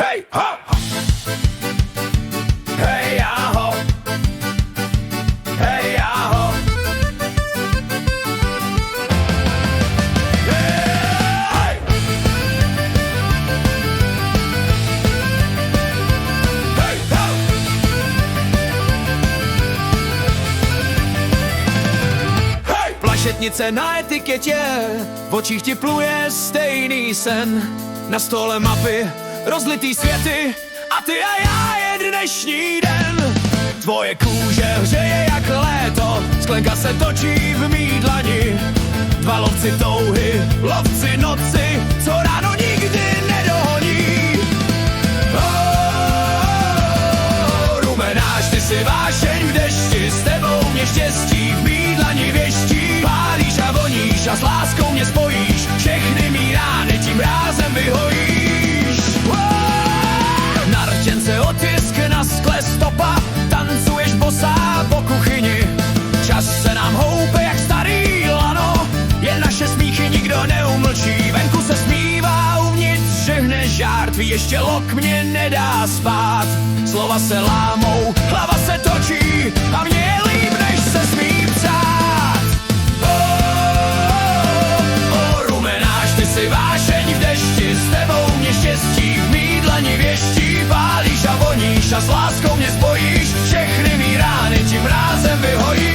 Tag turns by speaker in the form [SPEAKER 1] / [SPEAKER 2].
[SPEAKER 1] Hej, ho! Hej, aho! Hej, aho! Hej! Hej, ho! Hej!
[SPEAKER 2] Plašetnice na etiketě, v očích ti pluje stejný sen. Na stole mapy, rozlitý světy, a ty a já je dnešní den. Tvoje kůže hřeje jak léto, sklenka se točí v mý dlani. Dva lovci touhy, lovci noci, co ráno nikdy nedohoní. Rumenáš, ty si vášeň v dešti, s tebou mě štěstí v mý dlani věští. Pálíš a voníš a s láskou mě spojíš, všechny mý rány tím rázem vyhojíš. Na rtěnce otisk, na skle stopa, tancuješ bosá po kuchyni. Čas se nám houpe jak starý lano, jen naše smíchy nikdo neumlčí. Venku se smívá, uvnitř žehne žár, tvý ještě lok mě nedá spát. Slova se lámou, hlava se točí a mně je líp, než se smím psát. Rumenáš, ty si vášeň v dešti, s tebou mě štěstí v mý dlani věští. Pálíš a voníš a s láskou mě spojíš, všechny mý rány tím rázem vyhojíš.